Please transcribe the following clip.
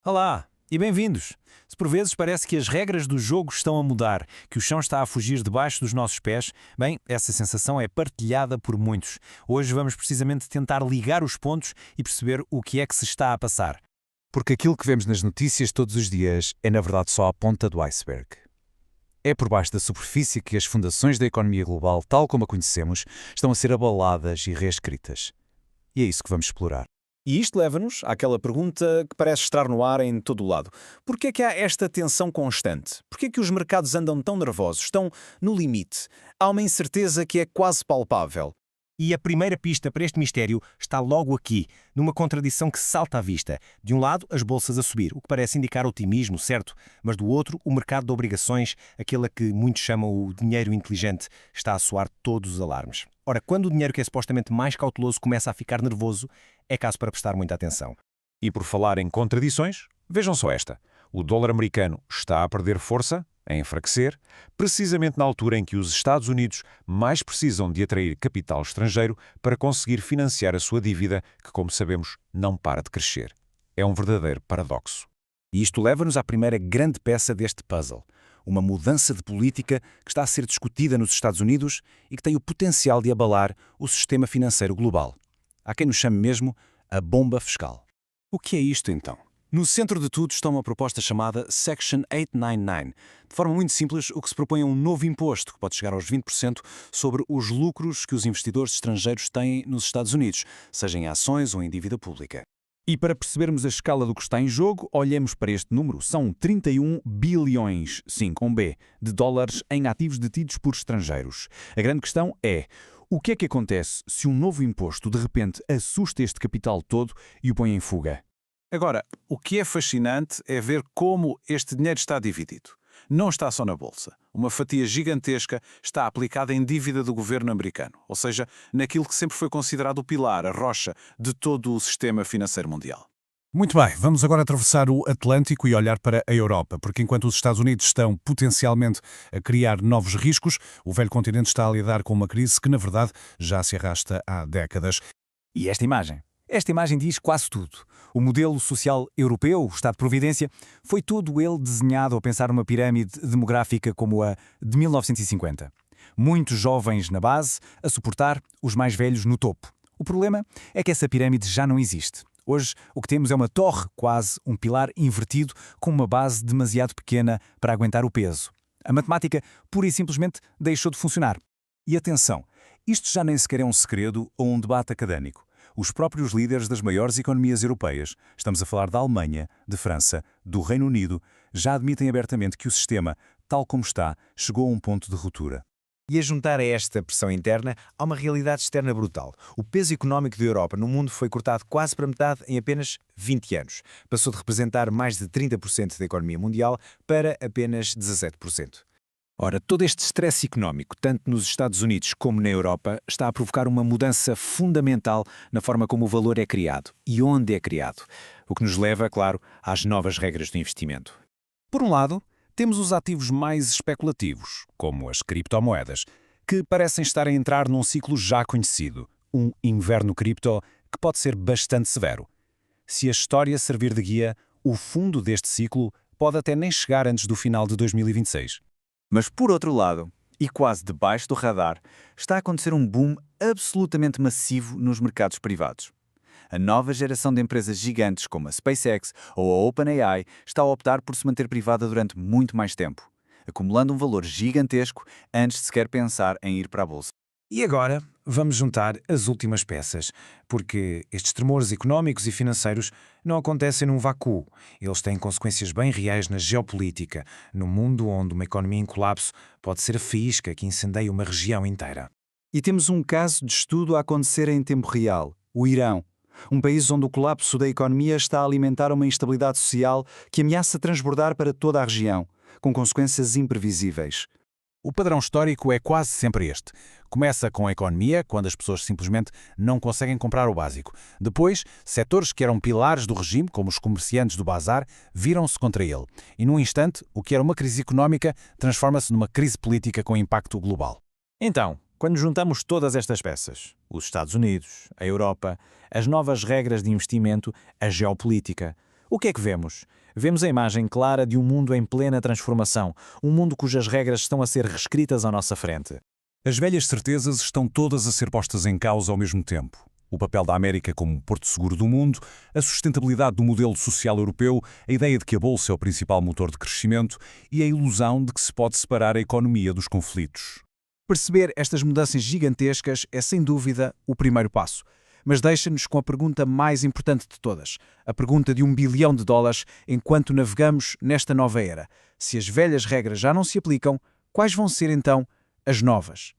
Olá e bem-vindos! Se por vezes parece que as regras do jogo estão a mudar, que o chão está a fugir debaixo dos nossos pés, bem, essa sensação é partilhada por muitos. Hoje vamos precisamente tentar ligar os pontos e perceber o que é que se está a passar. Porque aquilo que vemos nas notícias todos os dias é na verdade só a ponta do iceberg. É por baixo da superfície que as fundações da economia global, tal como a conhecemos, estão a ser abaladas e reescritas. E é isso que vamos explorar. E isto leva-nos àquela pergunta que parece estar no ar em todo o lado. Por que é que há esta tensão constante? Por que é que os mercados andam tão nervosos, estão no limite? Há uma incerteza que é quase palpável. E a primeira pista para este mistério está logo aqui, numa contradição que salta à vista. De um lado, as bolsas a subir, o que parece indicar otimismo, certo? Mas do outro, o mercado de obrigações, aquele a que muitos chamam o dinheiro inteligente, está a soar todos os alarmes. Ora, quando o dinheiro que é supostamente mais cauteloso começa a ficar nervoso, é caso para prestar muita atenção. E por falar em contradições, vejam só esta. O dólar americano está a perder força, a enfraquecer, precisamente na altura em que os Estados Unidos mais precisam de atrair capital estrangeiro para conseguir financiar a sua dívida, que, como sabemos, não para de crescer. É um verdadeiro paradoxo. E isto leva-nos à primeira grande peça deste puzzle. Uma mudança de política que está a ser discutida nos Estados Unidos e que tem o potencial de abalar o sistema financeiro global. Há quem nos chame mesmo a bomba fiscal. O que é isto então? No centro de tudo está uma proposta chamada Section 899. De forma muito simples, o que se propõe é um novo imposto, que pode chegar aos 20%, sobre os lucros que os investidores estrangeiros têm nos Estados Unidos, seja em ações ou em dívida pública. E para percebermos a escala do que está em jogo, olhemos para este número. São 31 bilhões, sim, com B, de dólares em ativos detidos por estrangeiros. A grande questão é: o que é que acontece se um novo imposto de repente assusta este capital todo e o põe em fuga? Agora, o que é fascinante é ver como este dinheiro está dividido. Não está só na Bolsa. Uma fatia gigantesca está aplicada em dívida do governo americano, ou seja, naquilo que sempre foi considerado o pilar, a rocha de todo o sistema financeiro mundial. Muito bem, vamos agora atravessar o Atlântico e olhar para a Europa, porque enquanto os Estados Unidos estão potencialmente a criar novos riscos, o velho continente está a lidar com uma crise que, na verdade, já se arrasta há décadas. E esta imagem? Esta imagem diz quase tudo. O modelo social europeu, o Estado de Providência, foi todo ele desenhado a pensar numa pirâmide demográfica como a de 1950. Muitos jovens na base, a suportar os mais velhos no topo. O problema é que essa pirâmide já não existe. Hoje, o que temos é uma torre, quase um pilar invertido, com uma base demasiado pequena para aguentar o peso. A matemática, pura e simplesmente, deixou de funcionar. E atenção, isto já nem sequer é um segredo ou um debate académico. Os próprios líderes das maiores economias europeias, estamos a falar da Alemanha, de França, do Reino Unido, já admitem abertamente que o sistema, tal como está, chegou a um ponto de ruptura. E a juntar a esta pressão interna, há uma realidade externa brutal. O peso económico da Europa no mundo foi cortado quase para metade em apenas 20 anos. Passou de representar mais de 30% da economia mundial para apenas 17%. Ora, todo este stress económico, tanto nos Estados Unidos como na Europa, está a provocar uma mudança fundamental na forma como o valor é criado e onde é criado. O que nos leva, claro, às novas regras do investimento. Por um lado, temos os ativos mais especulativos, como as criptomoedas, que parecem estar a entrar num ciclo já conhecido, um inverno cripto que pode ser bastante severo. Se a história servir de guia, o fundo deste ciclo pode até nem chegar antes do final de 2026. Mas por outro lado, e quase debaixo do radar, está a acontecer um boom absolutamente massivo nos mercados privados. A nova geração de empresas gigantes como a SpaceX ou a OpenAI está a optar por se manter privada durante muito mais tempo, acumulando um valor gigantesco antes de sequer pensar em ir para a bolsa. E agora vamos juntar as últimas peças, porque estes tremores económicos e financeiros não acontecem num vácuo. Eles têm consequências bem reais na geopolítica, num mundo onde uma economia em colapso pode ser a faísca que incendeia uma região inteira. E temos um caso de estudo a acontecer em tempo real, o Irão. Um país onde o colapso da economia está a alimentar uma instabilidade social que ameaça transbordar para toda a região, com consequências imprevisíveis. O padrão histórico é quase sempre este. Começa com a economia, quando as pessoas simplesmente não conseguem comprar o básico. Depois, setores que eram pilares do regime, como os comerciantes do bazar, viram-se contra ele. E num instante, o que era uma crise económica transforma-se numa crise política com impacto global. Então, quando juntamos todas estas peças, os Estados Unidos, a Europa, as novas regras de investimento, a geopolítica, O que é que vemos? Vemos a imagem clara de um mundo em plena transformação, um mundo cujas regras estão a ser reescritas à nossa frente. As velhas certezas estão todas a ser postas em causa ao mesmo tempo. O papel da América como porto seguro do mundo, a sustentabilidade do modelo social europeu, a ideia de que a Bolsa é o principal motor de crescimento e a ilusão de que se pode separar a economia dos conflitos. Perceber estas mudanças gigantescas é, sem dúvida, o primeiro passo. Mas deixa-nos com a pergunta mais importante de todas. A pergunta de $1 bilhão enquanto navegamos nesta nova era. Se as velhas regras já não se aplicam, quais vão ser então as novas?